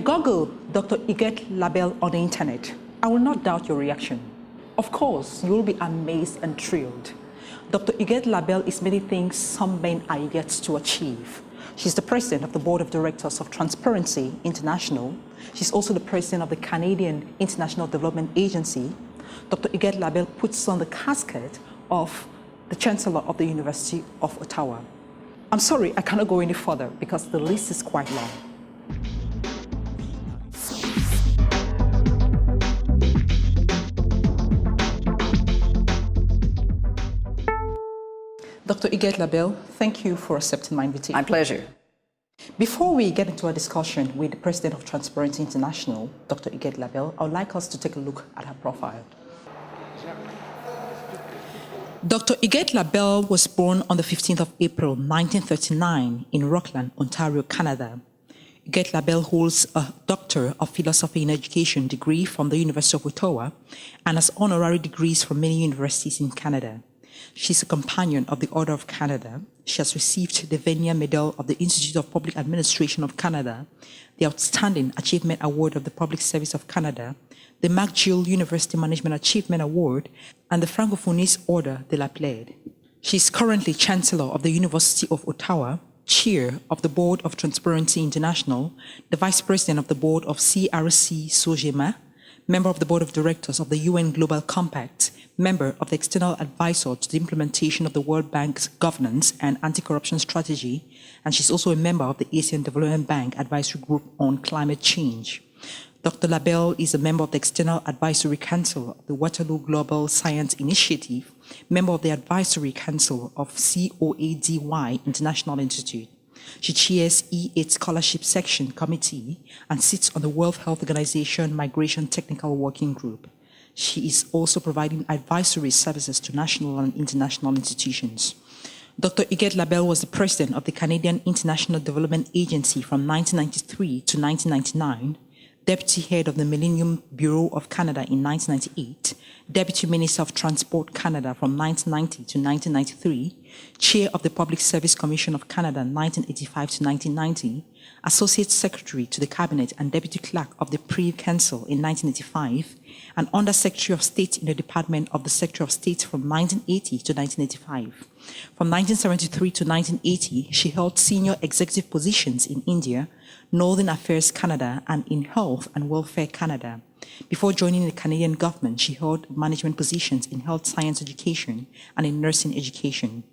Google Dr. Huguette Labelle on the internet, I will not doubt your reaction. Of course, you will be amazed and thrilled. Dr. Huguette Labelle is many things some men are yet to achieve. She's the president of the board of directors of Transparency International. She's also the president of the Canadian International Development Agency. Dr. Huguette Labelle puts on the casket of the Chancellor of the University of Ottawa. I'm sorry, I cannot go any further because the list is quite long. Dr. Huguette Labelle, thank you for accepting my invitation. My pleasure. Before we get into a discussion with the President of Transparency International, Dr. Huguette Labelle, I would like us to take a look at her profile. Dr. Huguette Labelle was born on the 15th of April, 1939 in Rockland, Ontario, Canada. Huguette Labelle holds a Doctor of Philosophy in Education degree from the University of Ottawa and has honorary degrees from many universities in Canada. She's a companion of the Order of Canada. She has received the Vanier Medal of the Institute of Public Administration of Canada, the Outstanding Achievement Award of the Public Service of Canada, the McGill University Management Achievement Award, and the Francophonie Order de la Plaide. She is currently Chancellor of the University of Ottawa, Chair of the Board of Transparency International, the Vice President of the Board of CRC Sogema, member of the Board of Directors of the UN Global Compact, member of the External Advisor to the implementation of the World Bank's governance and anti-corruption strategy, and she's also a member of the Asian Development Bank Advisory Group on Climate Change. Dr. Labelle is a member of the External Advisory Council of the Waterloo Global Science Initiative, member of the Advisory Council of COADY International Institute. She chairs E8 Scholarship Section Committee and sits on the World Health Organization Migration Technical Working Group. She is also providing advisory services to national and international institutions. Dr. Huguette Labelle was the president of the Canadian International Development Agency from 1993 to 1999, deputy head of the Millennium Bureau of Canada in 1998, deputy minister of Transport Canada from 1990 to 1993, chair of the Public Service Commission of Canada 1985 to 1990, associate secretary to the cabinet and deputy clerk of the Privy Council in 1985, and under Secretary of State in the Department of the Secretary of State from 1980 to 1985. From 1973 to 1980, she held senior executive positions in India, Northern Affairs Canada, and in Health and Welfare Canada. Before joining the Canadian government, she held management positions in health science education and in nursing education.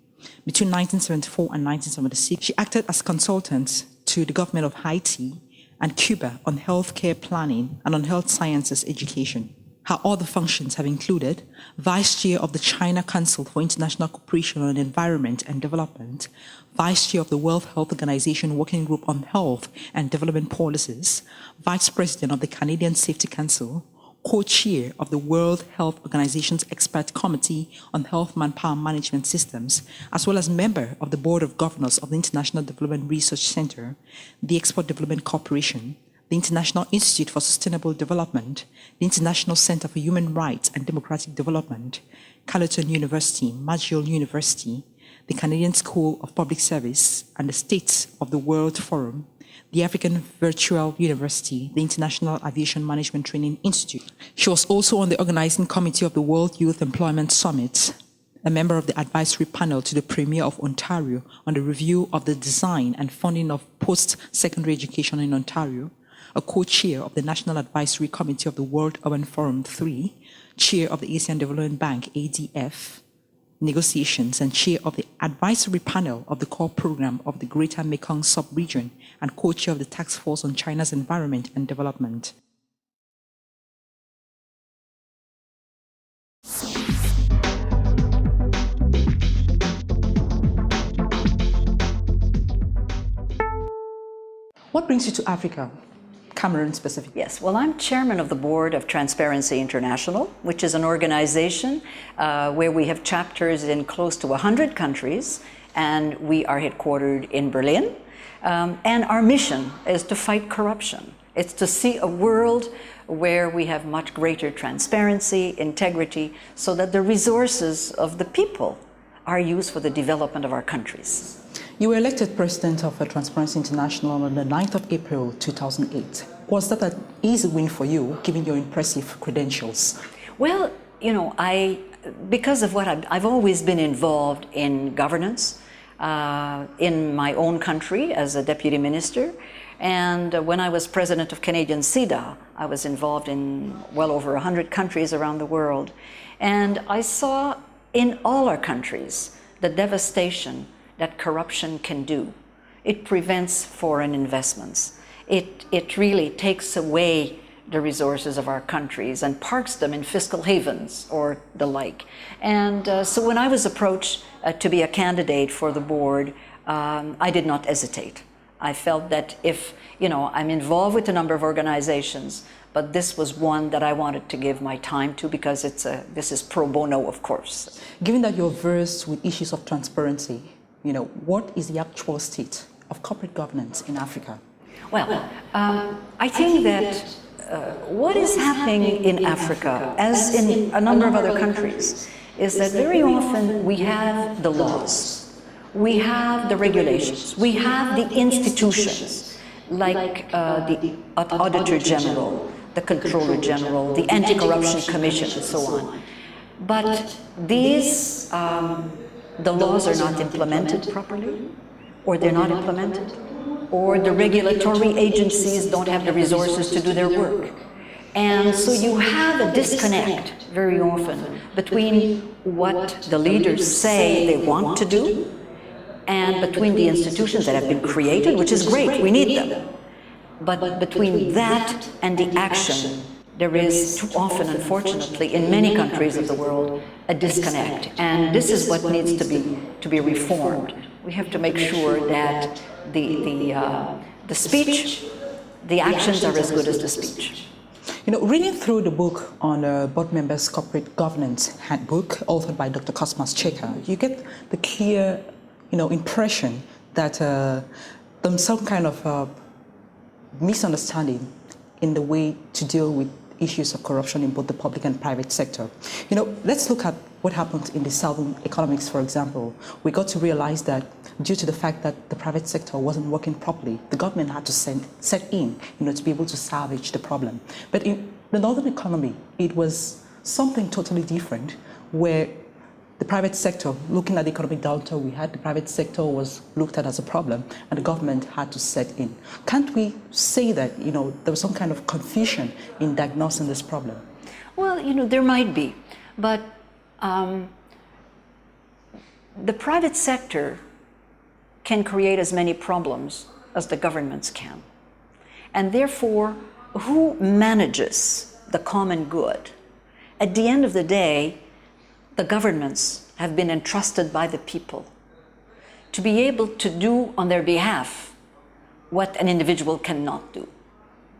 Between 1974 and 1976, she acted as consultant to the government of Haiti and Cuba on healthcare planning and on health sciences education. Her other functions have included Vice Chair of the China Council for International Cooperation on Environment and Development, Vice Chair of the World Health Organization Working Group on Health and Development Policies, Vice President of the Canadian Safety Council, Co-Chair of the World Health Organization's Expert Committee on Health Manpower Management Systems, as well as member of the Board of Governors of the International Development Research Center, the Export Development Corporation, the International Institute for Sustainable Development, the International Center for Human Rights and Democratic Development, Carleton University, McGill University, the Canadian School of Public Service, and the States of the World Forum, the African Virtual University, the International Aviation Management Training Institute. She was also on the organizing committee of the World Youth Employment Summit, a member of the advisory panel to the Premier of Ontario on the review of the design and funding of post-secondary education in Ontario, a co-chair of the National Advisory Committee of the World Urban Forum 3, chair of the Asian Development Bank, ADF, negotiations, and chair of the advisory panel of the core program of the Greater Mekong Sub-Region, and co-chair of the Task Force on China's Environment and Development. What brings you to Africa? Cameroon specifically. Yes, well, I'm chairman of the board of Transparency International, which is an organization where we have chapters in close to 100 countries, and we are headquartered in Berlin. And our mission is to fight corruption. It's to see a world where we have much greater transparency, integrity, so that the resources of the people are used for the development of our countries. You were elected president of Transparency International on the 9th of April 2008. Was that an easy win for you, given your impressive credentials? Well, because of what I've always been involved in governance in my own country as a deputy minister. And when I was president of Canadian CEDA, I was involved in well over 100 countries around the world. And I saw in all our countries the devastation that corruption can do. It prevents foreign investments. It really takes away the resources of our countries and parks them in fiscal havens or the like. And so when I was approached to be a candidate for the board, I did not hesitate. I felt that if, I'm involved with a number of organizations, but this was one that I wanted to give my time to because this is pro bono, of course. Given that you're versed with issues of transparency, what is the actual state of corporate governance in Africa? Well, I think that what is happening in Africa, as in a number of other countries, is that very often we have the laws, we have the regulations, we have the institutions, like the Auditor General, the Controller General, the Anti-Corruption Commission, and so on. But these, the laws are not implemented properly, or they're not implemented, or the regulatory agencies don't have the resources to do their work. And so you have a disconnect very often between what the leaders say they want to do and between the institutions that have been created, which is great, we need them. But between that and the action, there is too often, unfortunately, in many countries of the world, a disconnect. And this is what needs to be reformed. We have to make sure that the speech, the actions are as good as the speech. Reading through the book on board members' corporate governance handbook, authored by Dr. Cosmas Checker, you get the clear, impression that there's some kind of misunderstanding in the way to deal with issues of corruption in both the public and private sector. Let's look at what happened in the Southern economics, for example. We got to realize that due to the fact that the private sector wasn't working properly, the government had to set in, to be able to salvage the problem. But in the Northern economy, it was something totally different, where the private sector, looking at the economic downturn we had, the private sector was looked at as a problem, and the government had to set in. Can't we say that, there was some kind of confusion in diagnosing this problem? Well, there might be, but the private sector can create as many problems as the governments can. And therefore, who manages the common good? At the end of the day, the governments have been entrusted by the people to be able to do on their behalf what an individual cannot do.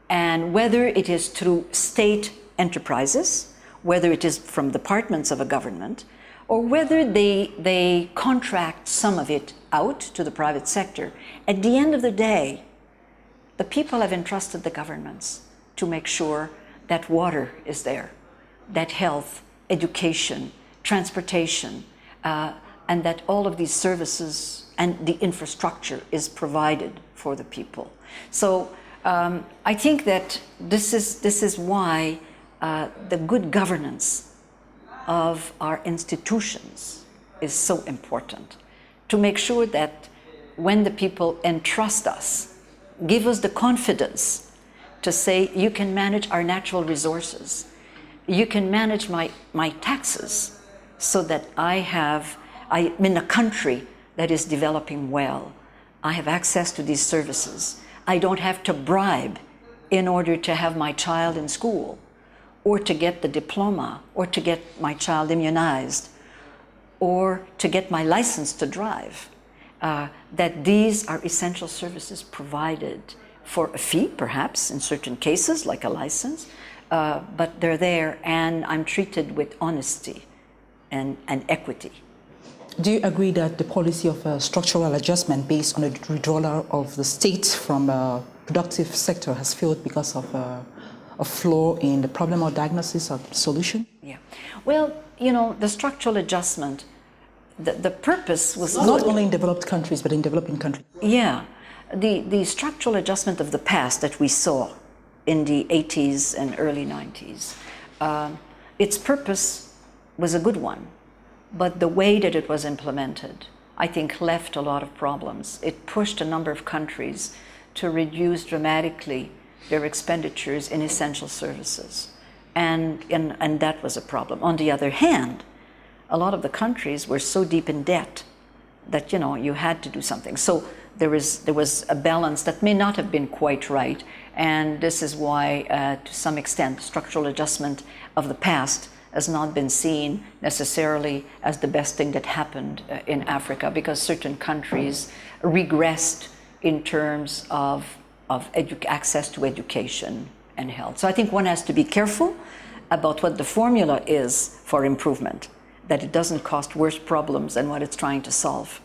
And whether it is through state enterprises, whether it is from departments of a government, or whether they contract some of it out to the private sector, at the end of the day, the people have entrusted the governments to make sure that water is there, that health, education, transportation, and that all of these services and the infrastructure is provided for the people. So I think that this is why the good governance of our institutions is so important, to make sure that when the people entrust us, give us the confidence to say, you can manage our natural resources, you can manage my taxes, so that I'm in a country that is developing well. I have access to these services. I don't have to bribe in order to have my child in school, or to get the diploma, or to get my child immunized, or to get my license to drive. That these are essential services provided for a fee, perhaps, in certain cases, like a license, but they're there, and I'm treated with honesty and equity. Do you agree that the policy of structural adjustment based on a withdrawal of the state from a productive sector has failed because of a flaw in the problem or diagnosis or solution? Yeah. Well, the structural adjustment, the purpose was not only in developed countries, but in developing countries. Yeah. The structural adjustment of the past that we saw in the 80s and early 90s. Its purpose was a good one, but the way that it was implemented, I think, left a lot of problems. It pushed a number of countries to reduce dramatically their expenditures in essential services. And that was a problem. On the other hand, a lot of the countries were so deep in debt that, you had to do something. So there was a balance that may not have been quite right. And this is why, to some extent, structural adjustment of the past has not been seen necessarily as the best thing that happened in Africa, because certain countries regressed in terms of access to education and health. So I think one has to be careful about what the formula is for improvement, that it doesn't cost worse problems than what it's trying to solve.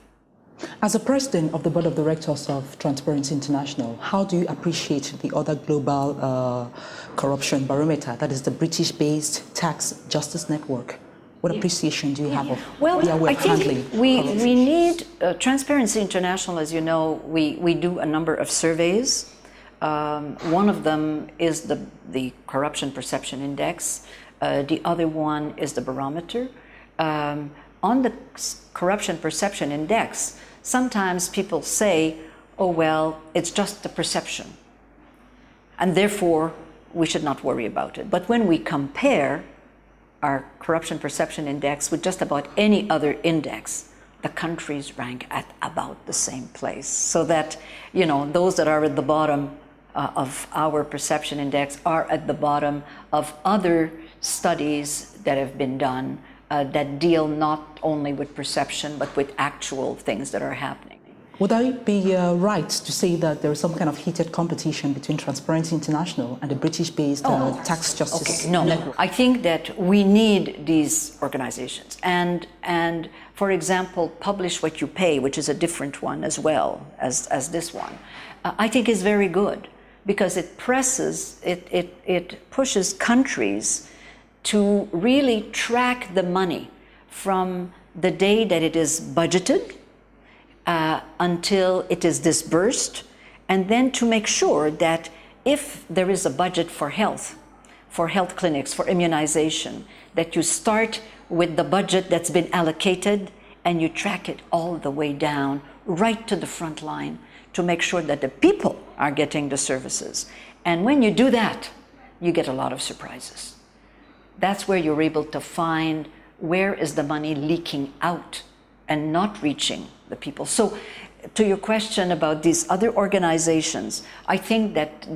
As a president of the board of directors of Transparency International, how do you appreciate the other global corruption barometer, that is the British-based Tax Justice Network? What appreciation do you have of their way of handling corruption? We need Transparency International, as you know, we do a number of surveys. One of them is the Corruption Perception Index. The other one is the barometer. On the Corruption Perception Index, sometimes people say, oh, well, it's just the perception, and therefore we should not worry about it. But when we compare our Corruption Perception Index with just about any other index, the countries rank at about the same place. So that, those that are at the bottom of our perception index are at the bottom of other studies that have been done that deal not only with perception, but with actual things that are happening. Would I be right to say that there is some kind of heated competition between Transparency International and the British-based Tax Justice Network? I think that we need these organizations. And for example, Publish What You Pay, which is a different one as well as this one, I think is very good, because it pushes countries to really track the money from the day that it is budgeted until it is disbursed, and then to make sure that if there is a budget for health clinics, for immunization, that you start with the budget that's been allocated and you track it all the way down, right to the front line, to make sure that the people are getting the services. And when you do that, you get a lot of surprises. That's where you're able to find where is the money leaking out and not reaching the people. So to your question about these other organizations, I think that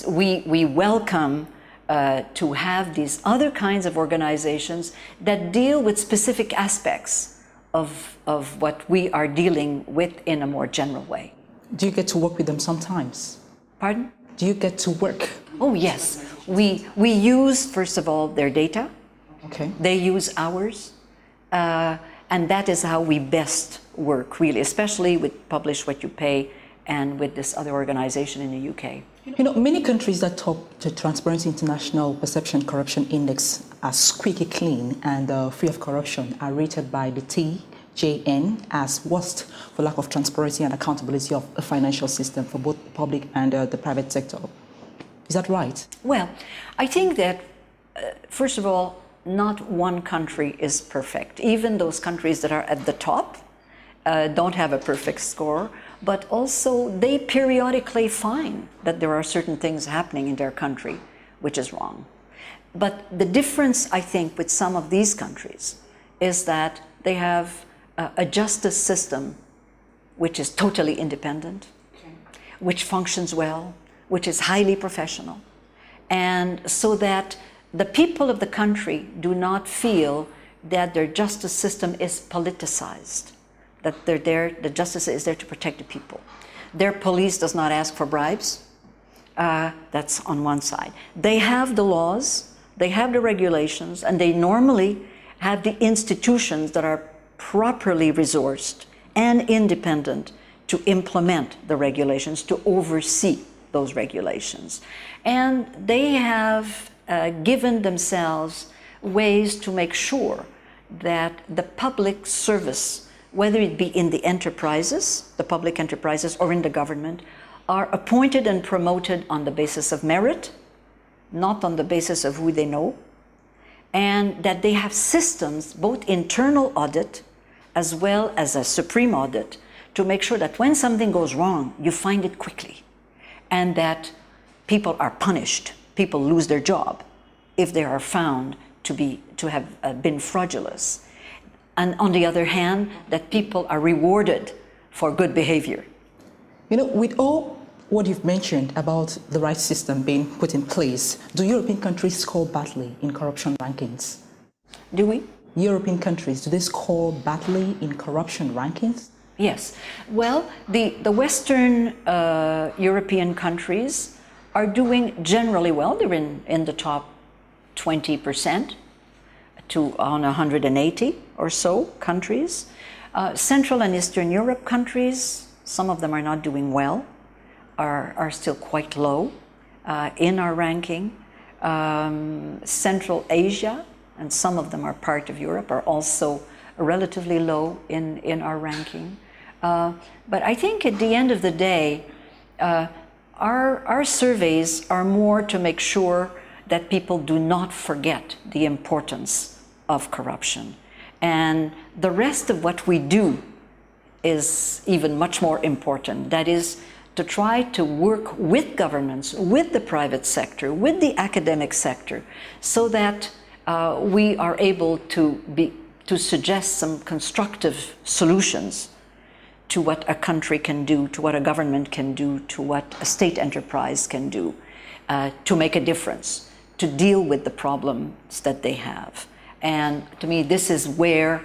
we welcome to have these other kinds of organizations that deal with specific aspects of what we are dealing with in a more general way. Do you get to work with them sometimes? Pardon? Do you get to work? Oh, yes. We use, first of all, their data. Okay. They use ours. And that is how we best work, really, especially with Publish What You Pay and with this other organization in the UK. Many countries that top the Transparency International Perception Corruption Index as squeaky clean and free of corruption are rated by the TJN as worst for lack of transparency and accountability of a financial system for both the public and the private sector. Is that right? Well, I think that, first of all, not one country is perfect. Even those countries that are at the top don't have a perfect score, but also they periodically find that there are certain things happening in their country which is wrong. But the difference, I think, with some of these countries is that they have a justice system which is totally independent, which functions well, which is highly professional, and so that the people of the country do not feel that their justice system is politicized, that the justice is there to protect the people. Their police does not ask for bribes. That's on one side. They have the laws, they have the regulations, and they normally have the institutions that are properly resourced and independent to implement the regulations, to oversee those regulations. And they have given themselves ways to make sure that the public service, whether it be in the enterprises, the public enterprises, or in the government, are appointed and promoted on the basis of merit not on the basis of who they know, and that they have systems, both internal audit as well as a supreme audit, to make sure that when something goes wrong, you find it quickly, and that people are punished, people lose their job if they are found to have been fraudulous. And on the other hand, that people are rewarded for good behavior. You know, with all what you've mentioned about the right system being put in place, do European countries score badly in corruption rankings? Do we? European countries, do they score badly in corruption rankings? Yes. Well, the Western European countries are doing generally well. They're in the top 20% on 180 or so countries. Central and Eastern Europe countries, some of them are not doing well, are still quite low in our ranking. Central Asia, and some of them are part of Europe, are also relatively low in our ranking. But I think at the end of the day, our surveys are more to make sure that people do not forget the importance of corruption. And the rest of what we do is even much more important. That is, to try to work with governments, with the private sector, with the academic sector, so that we are able to suggest some constructive solutions to what a country can do, to what a government can do, to what a state enterprise can do, to make a difference, to deal with the problems that they have. And to me, this is where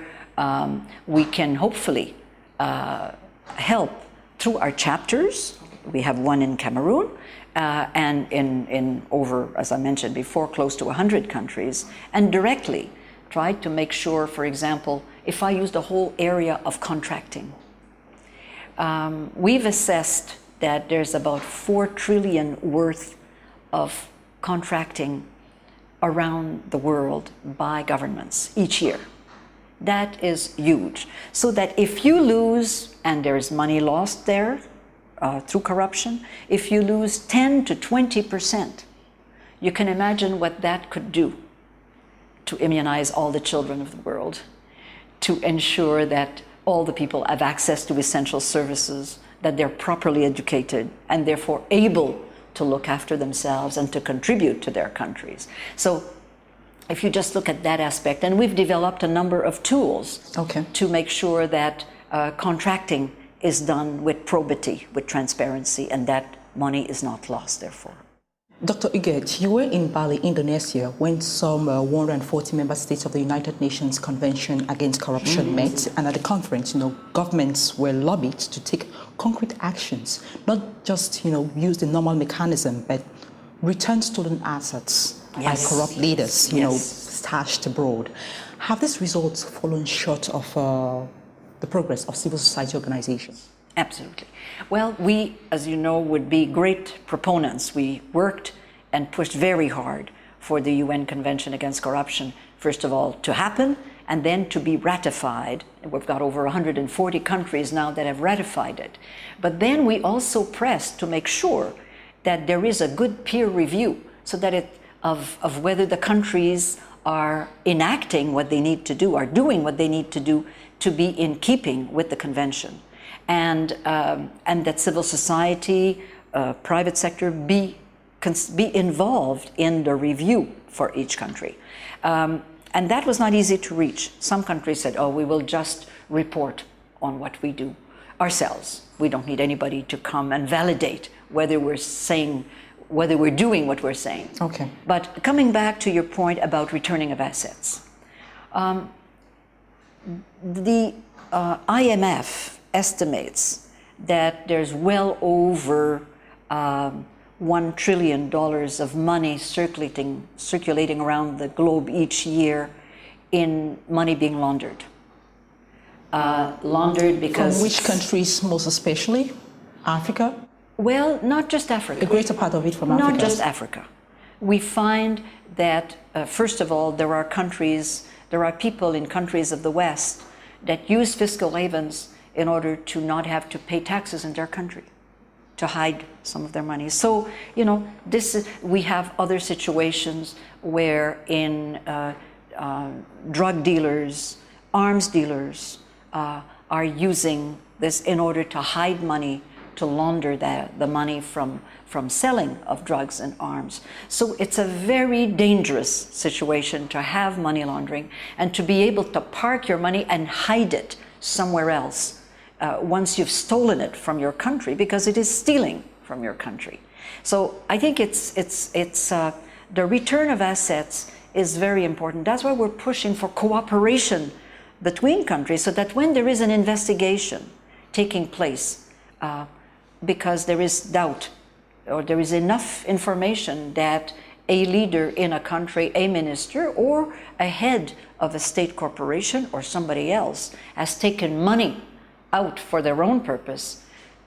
we can hopefully help through our chapters. We have one in Cameroon, and in over, as I mentioned before, close to 100 countries, and directly try to make sure, for example, if I use the whole area of contracting, we've assessed that there's about 4 trillion worth of contracting around the world by governments each year. That is huge. So that if you lose, and there's money lost there through corruption, if you lose 10 to 20%, you can imagine what that could do to immunize all the children of the world, to ensure that all the people have access to essential services, that they're properly educated and therefore able to look after themselves and to contribute to their countries. So if you just look at that aspect, and we've developed a number of tools to make sure that contracting is done with probity, with transparency, and that money is not lost, therefore. Dr. Huguette, you were in Bali, Indonesia, when some 140 member states of the United Nations Convention Against Corruption met, and at the conference, governments were lobbied to take concrete actions, not just, use the normal mechanism, but return stolen assets by corrupt leaders, stashed abroad. Have these results fallen short of the progress of civil society organizations? Absolutely. Well, we, as you know, would be great proponents. We worked and pushed very hard for the UN Convention Against Corruption, first of all, to happen, and then to be ratified. We've got over 140 countries now that have ratified it. But then we also pressed to make sure that there is a good peer review, so that of whether the countries are enacting what they need to do, are doing what they need to do to be in keeping with the convention. And that civil society, private sector be involved in the review for each country. And that was not easy to reach. Some countries said, we will just report on what we do ourselves. We don't need anybody to come and validate whether we're doing what we're saying. Okay. But coming back to your point about returning of assets, the IMF estimates that there's well over $1 trillion of money circulating around the globe each year in money being laundered. Laundered because... From which countries most especially? Africa? Well, not just Africa. A greater part of it from Africa? Not just Africa. We find that, first of all, there are people in countries of the West that use fiscal havens in order to not have to pay taxes in their country, to hide some of their money. So, you know, we have other situations where drug dealers, arms dealers are using this in order to hide money, to launder the money from selling of drugs and arms. So it's a very dangerous situation to have money laundering and to be able to park your money and hide it somewhere else once you've stolen it from your country, because it is stealing from your country. So I think the return of assets is very important. That's why we're pushing for cooperation between countries, so that when there is an investigation taking place, because there is doubt or there is enough information that a leader in a country, a minister, or a head of a state corporation or somebody else has taken money out for their own purpose,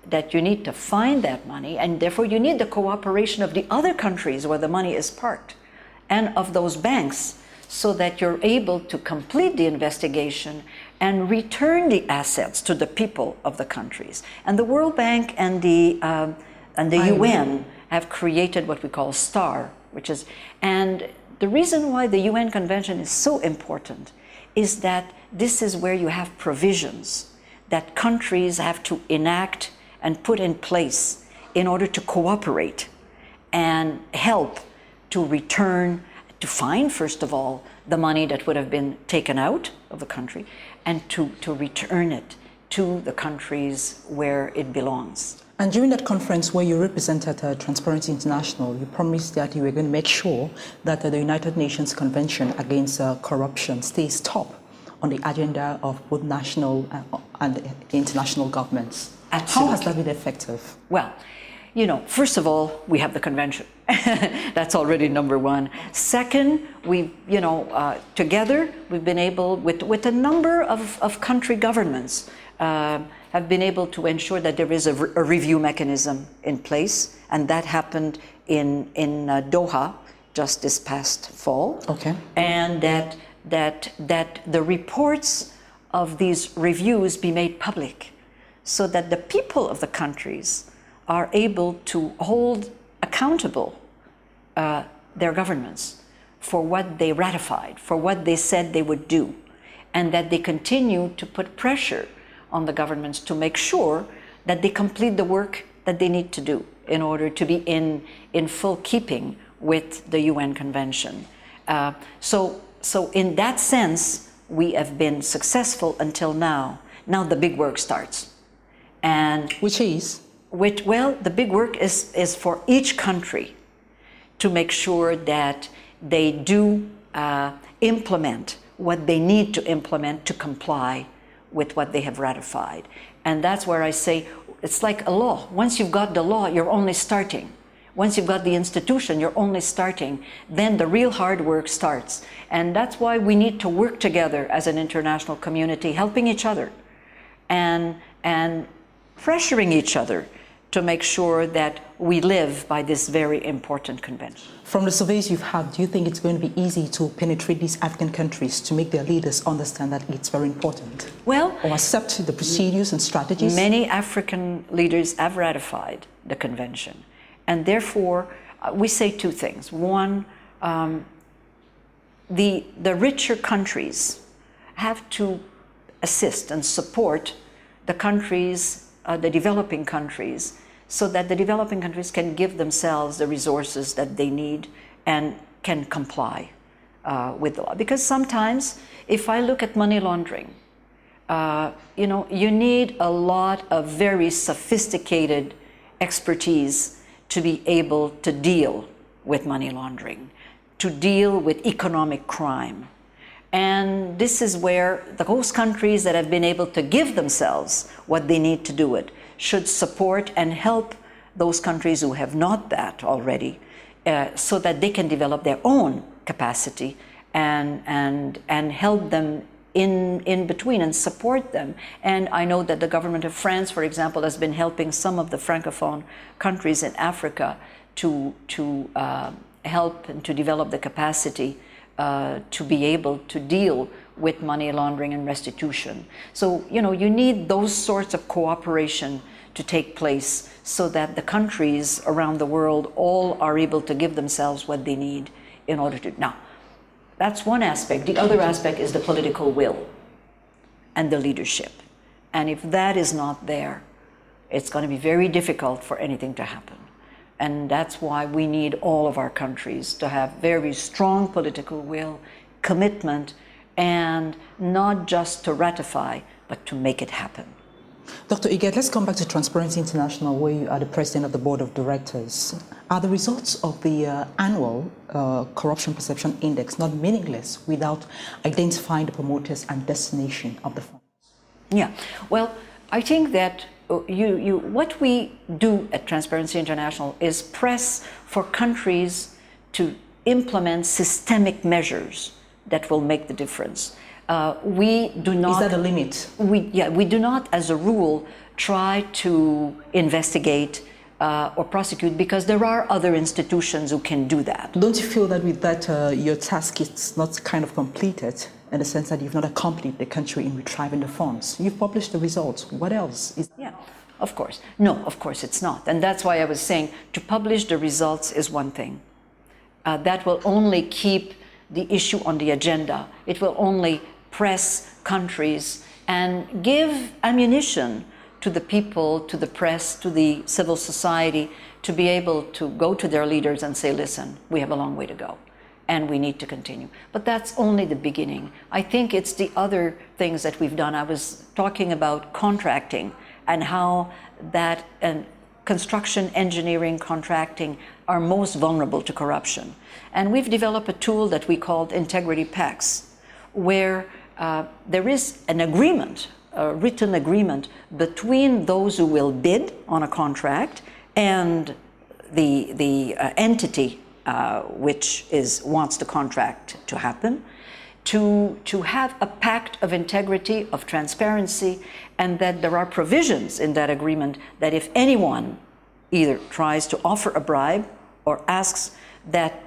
that you need to find that money, and therefore you need the cooperation of the other countries where the money is parked and of those banks, so that you're able to complete the investigation and return the assets to the people of the countries. And the World Bank and the UN have created what we call STAR, and the reason why the UN Convention is so important is that this is where you have provisions that countries have to enact and put in place in order to cooperate and help to return, to find, first of all, the money that would have been taken out of the country, and to return it to the countries where it belongs. And during that conference where you represented Transparency International, you promised that you were going to make sure that the United Nations Convention Against Corruption stays top on the agenda of both national and international governments. Absolutely. How has that been effective? Well, you know, first of all, we have the convention. That's already number one. Second, together, we've been able, with a number of country governments, have been able to ensure that there is a review mechanism in place, and that happened in Doha just this past fall. Okay. And that the reports of these reviews be made public, so that the people of the countries are able to hold accountable their governments for what they ratified, for what they said they would do, and that they continue to put pressure on the governments to make sure that they complete the work that they need to do in order to be in full keeping with the UN Convention. So in that sense, we have been successful until now. Now the big work starts. And the big work is for each country to make sure that they do implement what they need to implement to comply with what they have ratified. And that's where I say it's like a law. Once you've got the law, you're only starting. Once you've got the institution, you're only starting. Then the real hard work starts. And that's why we need to work together as an international community, helping each other and pressuring each other to make sure that we live by this very important convention. From the surveys you've had, do you think it's going to be easy to penetrate these African countries to make their leaders understand that it's very important? Well, or accept the procedures and strategies? Many African leaders have ratified the convention. And therefore, we say two things. One, the richer countries have to assist and support the countries, the developing countries, so that the developing countries can give themselves the resources that they need and can comply with the law. Because sometimes, if I look at money laundering, you need a lot of very sophisticated expertise to be able to deal with money laundering, to deal with economic crime. And this is where those countries that have been able to give themselves what they need to do it should support and help those countries who have not that already, so that they can develop their own capacity and help them in between and support them. And I know that the government of France, for example, has been helping some of the Francophone countries in Africa to help and to develop the capacity to be able to deal with money laundering and restitution. So, you need those sorts of cooperation to take place so that the countries around the world all are able to give themselves what they need in order to. Now, that's one aspect. The other aspect is the political will and the leadership. And if that is not there, it's going to be very difficult for anything to happen. And that's why we need all of our countries to have very strong political will, commitment, and not just to ratify, but to make it happen. Dr. Huguette, let's come back to Transparency International, where you are the president of the board of directors. Are the results of the annual Corruption Perception Index not meaningless without identifying the promoters and destination of the funds? Yeah, well, I think that what we do at Transparency International is press for countries to implement systemic measures that will make the difference. We do not. Is that a limit? We do not, as a rule, try to investigate or prosecute because there are other institutions who can do that. Don't you feel that with that your task is not kind of completed in the sense that you've not accompanied the country in retrieving the funds? You've published the results. What else is? Yeah, of course. No, of course it's not. And that's why I was saying to publish the results is one thing. That will only keep the issue on the agenda. It will only press countries and give ammunition to the people, to the press, to the civil society, to be able to go to their leaders and say, listen, we have a long way to go and we need to continue. But that's only the beginning. I think it's the other things that we've done. I was talking about contracting and how that and construction, engineering, contracting are most vulnerable to corruption. And we've developed a tool that we called Integrity Pacts, where there is an agreement, a written agreement between those who will bid on a contract and the entity which wants the contract to happen, to have a pact of integrity, of transparency, and that there are provisions in that agreement that if anyone either tries to offer a bribe or asks that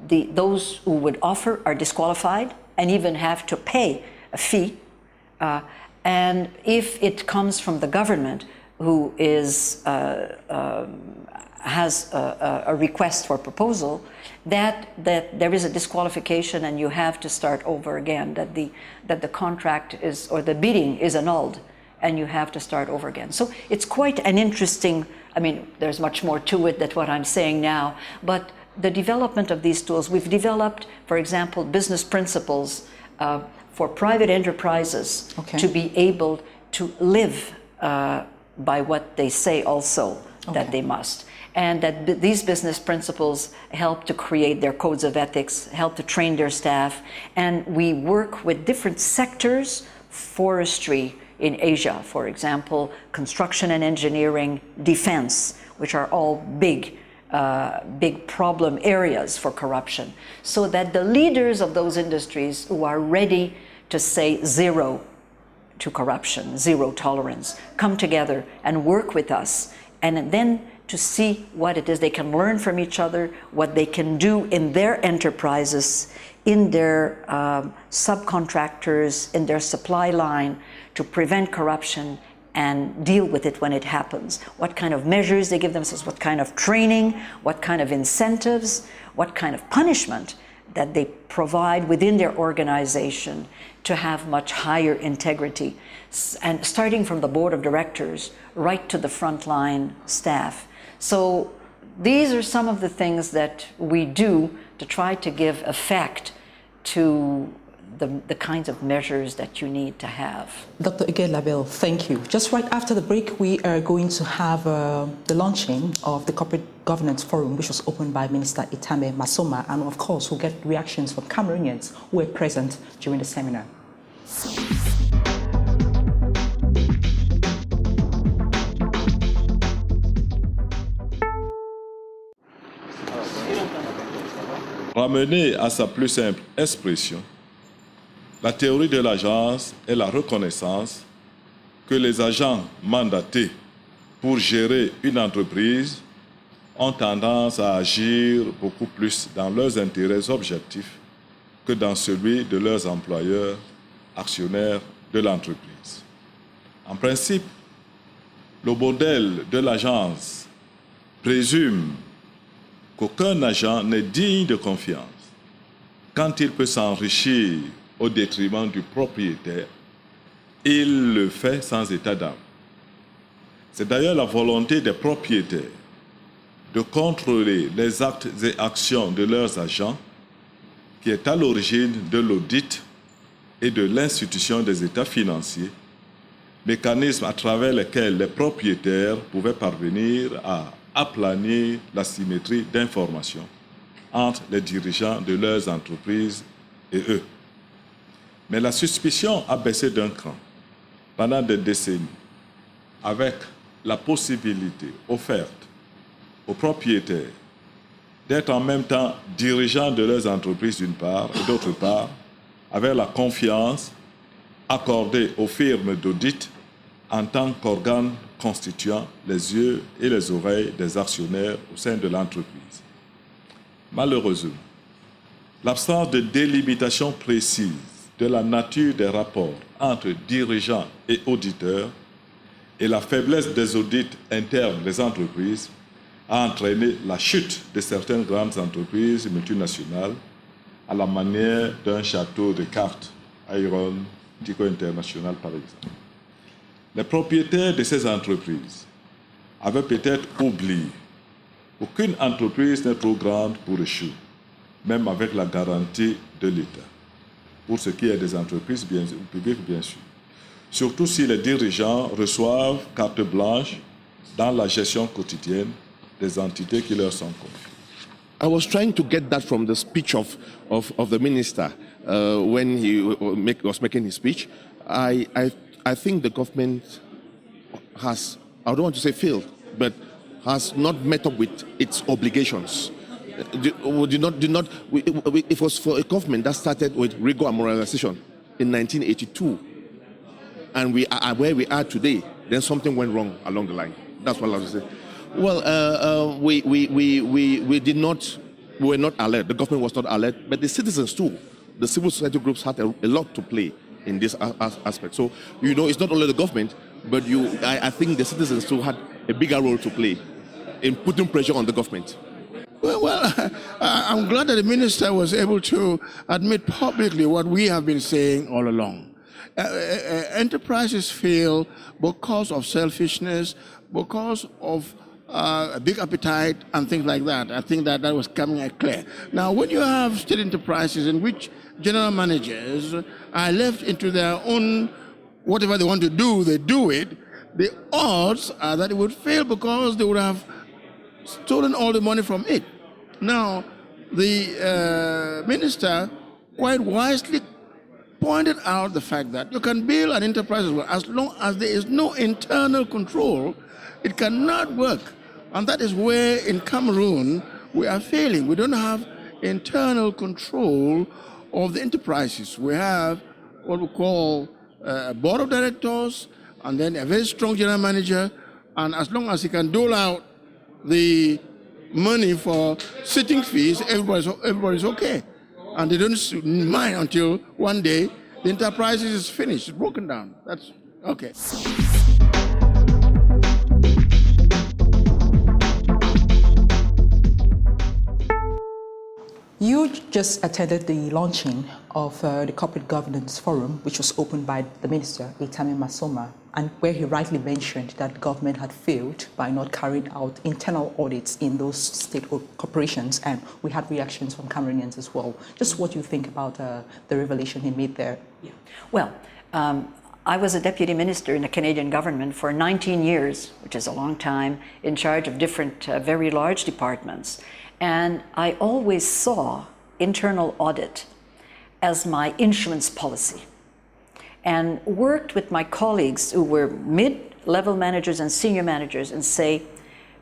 those who would offer are disqualified and even have to pay a fee. And if it comes from the government who has a request for proposal, that there is a disqualification and you have to start over again, that the contract is, or the bidding is annulled and you have to start over again. So it's quite an interesting, I mean, there's much more to it than what I'm saying now, but the development of these tools, we've developed, for example, business principles for private enterprises to be able to live by what they say also that they must. And that these business principles help to create their codes of ethics, help to train their staff. And we work with different sectors, forestry in Asia, for example, construction and engineering, defense, which are all big problem areas for corruption, so that the leaders of those industries who are ready to say zero to corruption, zero tolerance, come together and work with us, and then to see what it is they can learn from each other, what they can do in their enterprises, in their subcontractors, in their supply line, to prevent corruption and deal with it when it happens. What kind of measures they give themselves, what kind of training, what kind of incentives, what kind of punishment that they provide within their organization to have much higher integrity. And starting from the board of directors right to the frontline staff. So these are some of the things that we do to try to give effect to the kinds of measures that you need to have. Dr. Huguette Labelle, thank you. Just right after the break, we are going to have the launching of the Corporate Governance Forum, which was opened by Minister Itame Masoma, and of course, we'll get reactions from Cameroonians who were present during the seminar. Ramenée à sa plus simple expression, la théorie de l'agence est la reconnaissance que les agents mandatés pour gérer une entreprise ont tendance à agir beaucoup plus dans leurs intérêts objectifs que dans celui de leurs employeurs, actionnaires de l'entreprise. En principe, Le modèle de l'agence présume qu'aucun agent n'est digne de confiance quand il peut s'enrichir au détriment du propriétaire. Il le fait sans état d'âme. C'est d'ailleurs la volonté des propriétaires de contrôler les actes et actions de leurs agents qui est à l'origine de l'audit et de l'institution des états financiers, mécanismes à travers lesquels les propriétaires pouvaient parvenir à aplanir la symétrie d'information entre les dirigeants de leurs entreprises et eux. Mais la suspicion a baissé d'un cran pendant des décennies avec la possibilité offerte aux propriétaires d'être en même temps dirigeants de leurs entreprises d'une part et d'autre part avec la confiance accordée aux firmes d'audit en tant qu'organes constituant les yeux et les oreilles des actionnaires au sein de l'entreprise. Malheureusement, l'absence de délimitation précise de la nature des rapports entre dirigeants et auditeurs et la faiblesse des audits internes des entreprises a entraîné la chute de certaines grandes entreprises multinationales à la manière d'un château de cartes aéronautico international par exemple. Les propriétaires de ces entreprises avaient peut-être oublié qu'aucune entreprise n'est trop grande pour échouer, même avec la garantie de l'État, pour ce qui est des entreprises publiques bien sûr. Surtout si les dirigeants reçoivent carte blanche dans la gestion quotidienne des entités qui leur sont confiées. I was trying to get that from the speech of the minister when he was making his speech. I think the government has, I don't want to say failed, but has not met up with its obligations. It was for a government that started with rigor and moralization in 1982. And we are where we are today, then something went wrong along the line. That's what I was saying. Well, we were not alert. The government was not alert, but the citizens too. The civil society groups had a lot to play in this aspect. So, you know, it's not only the government, but I think the citizens too had a bigger role to play in putting pressure on the government. Well, I'm glad that the minister was able to admit publicly what we have been saying all along. Enterprises fail because of selfishness, because of a big appetite and things like that. I think that was coming out clear. Now, when you have state enterprises in which general managers are left into their own, whatever they want to do, they do it, the odds are that it would fail because they would have stolen all the money from it. Now, the minister quite wisely pointed out the fact that you can build an enterprise as long as there is no internal control, it cannot work. And that is where in Cameroon we are failing. We don't have internal control of the enterprises. We have what we call a board of directors and then a very strong general manager, and as long as he can dole out the money for sitting fees, everybody's okay. And they don't mind until one day the enterprise is finished, it's broken down. That's okay. You just attended the launching of the Corporate Governance Forum, which was opened by the Minister, Itami Masoma, and where he rightly mentioned that the government had failed by not carrying out internal audits in those state corporations, and we had reactions from Cameroonians as well. Just what you think about the revelation he made there? Yeah. Well, I was a deputy minister in the Canadian government for 19 years, which is a long time, in charge of different very large departments. And I always saw internal audit as my insurance policy and worked with my colleagues who were mid-level managers and senior managers and say,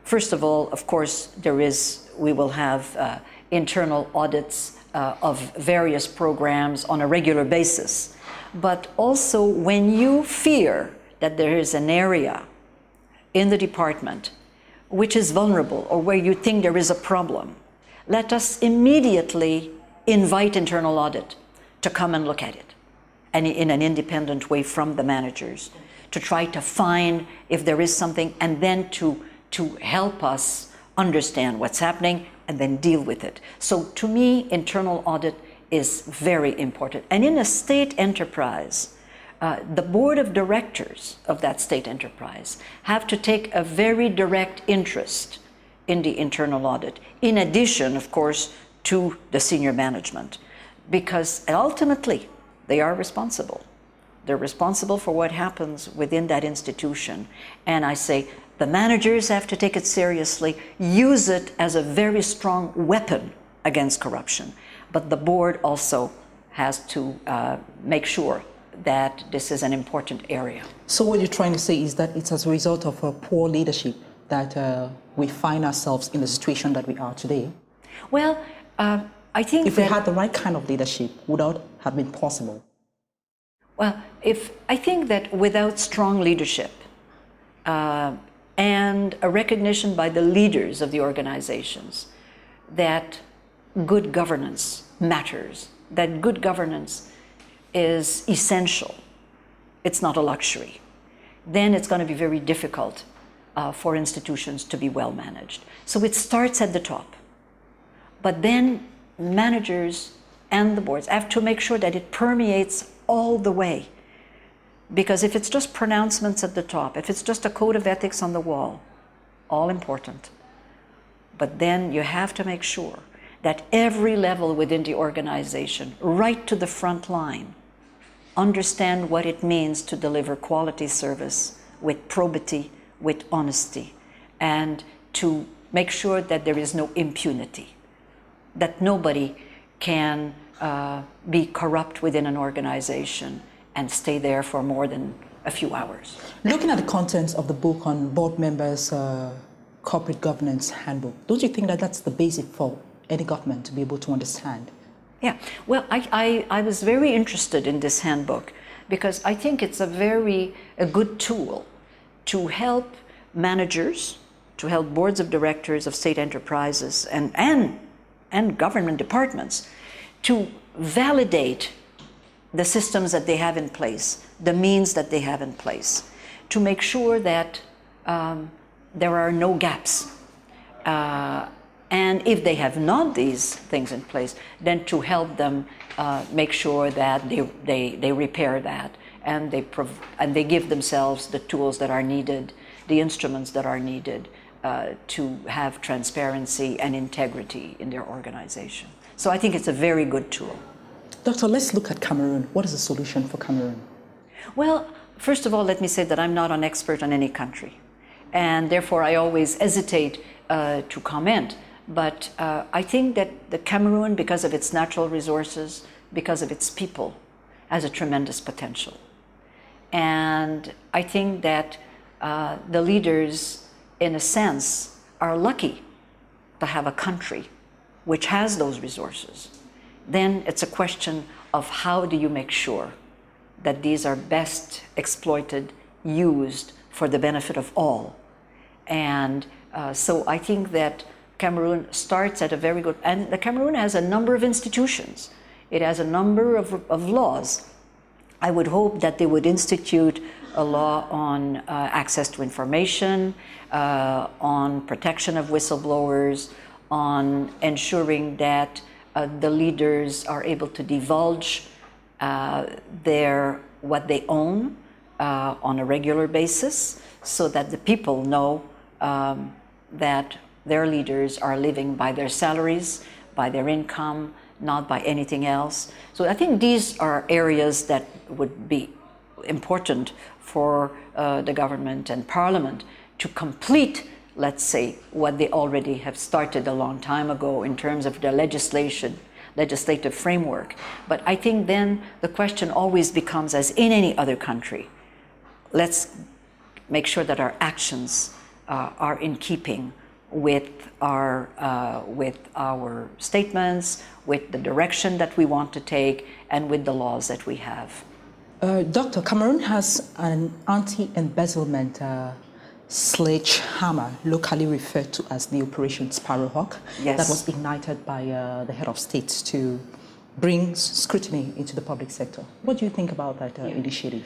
first of all, of course, we will have internal audits of various programs on a regular basis. But also when you fear that there is an area in the department which is vulnerable or where you think there is a problem, let us immediately invite internal audit to come and look at it, and in an independent way from the managers, to try to find if there is something, and then to help us understand what's happening and then deal with it. So to me, internal audit is very important. And in a state enterprise, the board of directors of that state enterprise have to take a very direct interest in the internal audit, in addition, of course, to the senior management, because ultimately they are responsible. They're responsible for what happens within that institution. And I say the managers have to take it seriously, use it as a very strong weapon against corruption. But the board also has to make sure that this is an important area. So what you're trying to say is that it's as a result of poor leadership that we find ourselves in the situation that we are today? Well, I think if we had the right kind of leadership, would that have been possible? Well, I think that without strong leadership and a recognition by the leaders of the organizations that good governance matters, that good governance is essential, it's not a luxury, then it's going to be very difficult for institutions to be well managed. So it starts at the top. But then managers and the boards have to make sure that it permeates all the way. Because if it's just pronouncements at the top, if it's just a code of ethics on the wall, all important. But then you have to make sure that every level within the organization, right to the front line, understand what it means to deliver quality service with probity, with honesty, and to make sure that there is no impunity, that nobody can be corrupt within an organization and stay there for more than a few hours. Looking at the contents of the book on board members' corporate governance handbook, don't you think that that's the basic for any government to be able to understand? Yeah, well, I was very interested in this handbook because I think it's a good tool to help managers, to help boards of directors of state enterprises and government departments to validate the systems that they have in place, the means that they have in place, to make sure that there are no gaps. And if they have not these things in place, then to help them make sure that they repair that and they give themselves the tools that are needed, the instruments that are needed to have transparency and integrity in their organization. So I think it's a very good tool. Doctor, let's look at Cameroon. What is the solution for Cameroon? Well, first of all, let me say that I'm not an expert on any country, and therefore I always hesitate to comment. But I think that the Cameroon, because of its natural resources, because of its people, has a tremendous potential. And I think that the leaders, in a sense, are lucky to have a country which has those resources. Then it's a question of how do you make sure that these are best exploited, used for the benefit of all. And so I think that Cameroon starts at a very good, and the Cameroon has a number of institutions. It has a number of laws. I would hope that they would institute a law on access to information, on protection of whistleblowers, on ensuring that the leaders are able to divulge what they own on a regular basis, so that the people know that their leaders are living by their salaries, by their income, not by anything else. So I think these are areas that would be important for the government and parliament to complete, let's say, what they already have started a long time ago in terms of the legislative framework. But I think then the question always becomes, as in any other country, let's make sure that our actions are in keeping with our statements, with the direction that we want to take, and with the laws that we have. Doctor, Cameroon has an anti-embezzlement sledgehammer, locally referred to as the Operation Sparrowhawk, yes, that was ignited by the head of state to bring scrutiny into the public sector. What do you think about that initiative?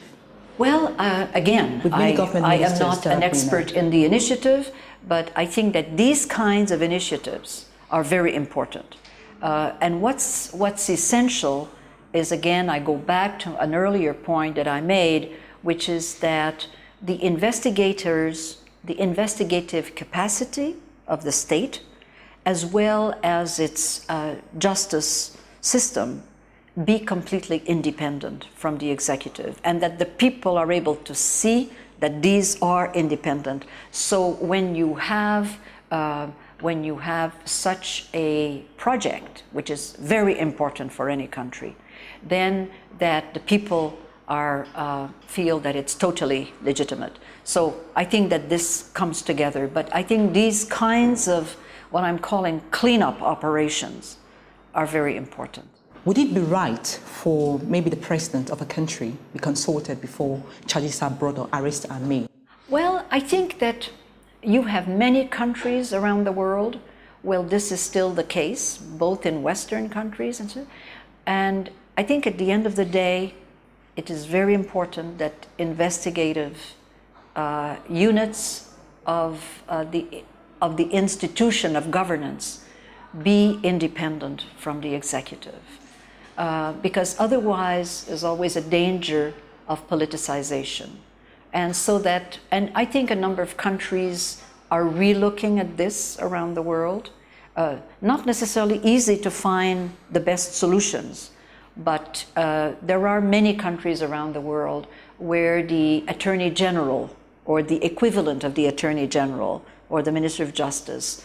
Well, again, With many government I am ministers not an expert in the initiative, but I think that these kinds of initiatives are very important. And what's essential is, again, I go back to an earlier point that I made, which is that the investigators, the investigative capacity of the state, as well as its justice system, be completely independent from the executive, and that the people are able to see that these are independent. So when you have such a project, which is very important for any country, then that the people feel that it's totally legitimate. So I think that this comes together, but I think these kinds of what I'm calling cleanup operations are very important. Would it be right for maybe the president of a country be consulted before charges are brought or arrests are made? Well, I think that you have many countries around the world where this is still the case, both in Western countries and I think at the end of the day, it is very important that investigative units of the institution of governance be independent from the executive. Because otherwise there's always a danger of politicization. And I think a number of countries are relooking at this around the world. Not necessarily easy to find the best solutions, but there are many countries around the world where the Attorney General or the equivalent of the Attorney General or the Minister of Justice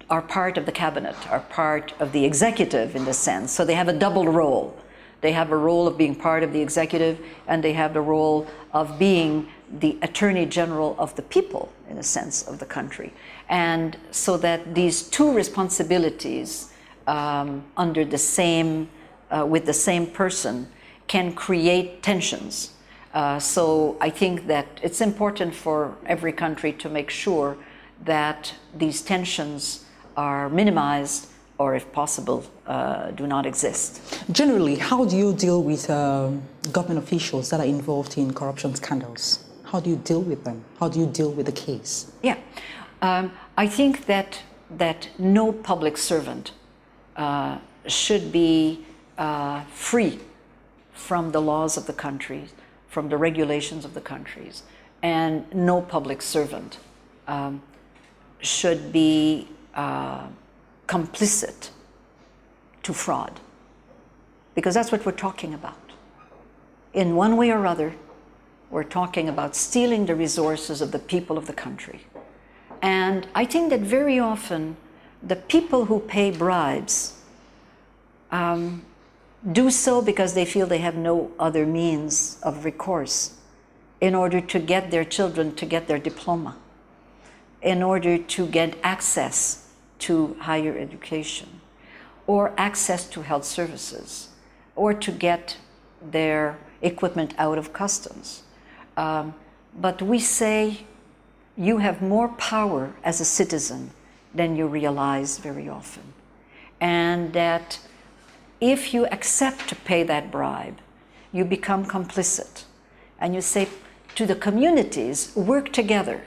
are part of the cabinet, are part of the executive in the sense. So they have a double role. They have a role of being part of the executive, and they have the role of being the Attorney General of the people, in a sense, of the country. And so that these two responsibilities under the same, with the same person can create tensions. So I think that it's important for every country to make sure that these tensions are minimized, or if possible, do not exist. Generally, how do you deal with government officials that are involved in corruption scandals? How do you deal with them? How do you deal with the case? Yeah, I think that no public servant should be free from the laws of the country, from the regulations of the countries, and no public servant should be complicit to fraud, because that's what we're talking about. In one way or other, we're talking about stealing the resources of the people of the country. And I think that very often the people who pay bribes do so because they feel they have no other means of recourse in order to get their children to get their diploma, in order to get access to higher education, or access to health services, or to get their equipment out of customs. But we say you have more power as a citizen than you realize very often. And that if you accept to pay that bribe, you become complicit. And you say to the communities, work together.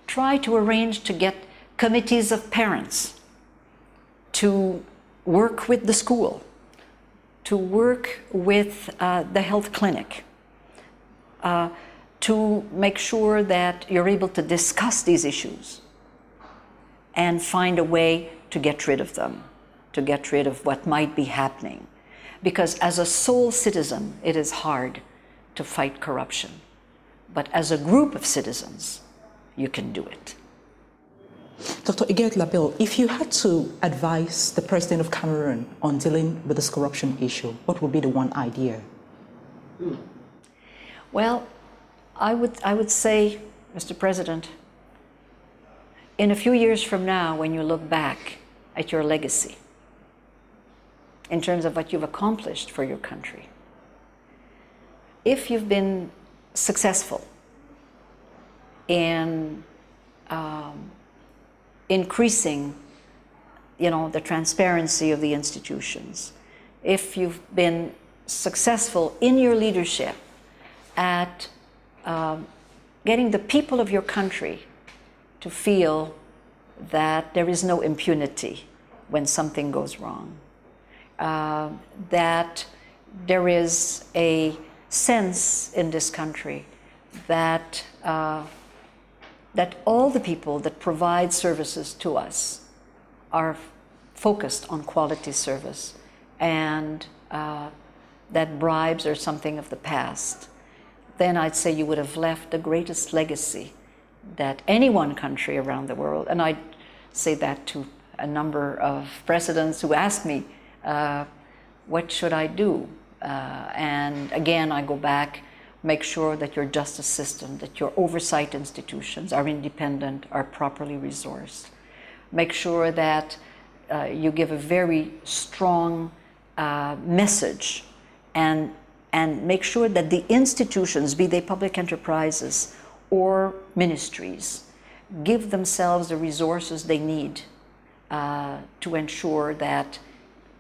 Try to arrange to get committees of parents to work with the school, to work with the health clinic, to make sure that you're able to discuss these issues and find a way to get rid of them, to get rid of what might be happening. Because as a sole citizen, it is hard to fight corruption. But as a group of citizens, you can do it. Dr. Huguette Labelle, if you had to advise the President of Cameroon on dealing with this corruption issue, what would be the one idea? Well, I would say, Mr. President, in a few years from now, when you look back at your legacy, in terms of what you've accomplished for your country, if you've been successful in increasing, the transparency of the institutions, if you've been successful in your leadership at getting the people of your country to feel that there is no impunity when something goes wrong, that there is a sense in this country that that all the people that provide services to us are focused on quality service, and that bribes are something of the past, then I'd say you would have left the greatest legacy that any one country around the world, and I'd say that to a number of presidents who ask me, what should I do? And again, I go back, make sure that your justice system, that your oversight institutions are independent, are properly resourced. Make sure that you give a very strong message, and make sure that the institutions, be they public enterprises or ministries, give themselves the resources they need to ensure that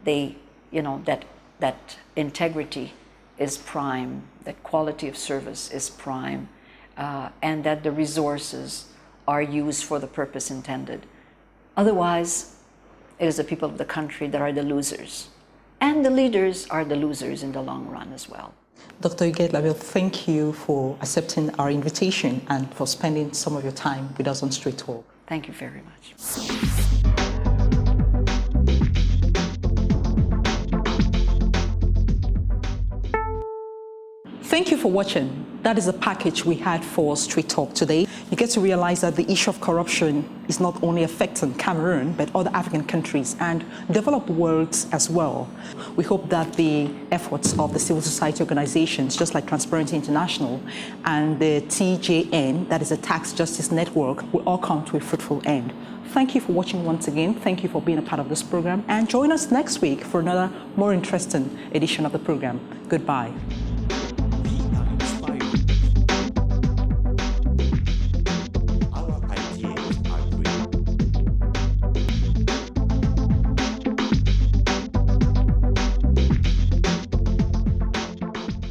they, that integrity is prime, that quality of service is prime, and that the resources are used for the purpose intended. Otherwise, it is the people of the country that are the losers. And the leaders are the losers in the long run as well. Dr. Huguette Labelle, thank you for accepting our invitation and for spending some of your time with us on Straight Talk. Thank you very much. Thank you for watching. That is the package we had for Straight Talk today. You get to realize that the issue of corruption is not only affecting Cameroon, but other African countries and developed worlds as well. We hope that the efforts of the civil society organizations, just like Transparency International and the TJN, that is a Tax Justice Network, will all come to a fruitful end. Thank you for watching once again. Thank you for being a part of this program. And join us next week for another more interesting edition of the program. Goodbye.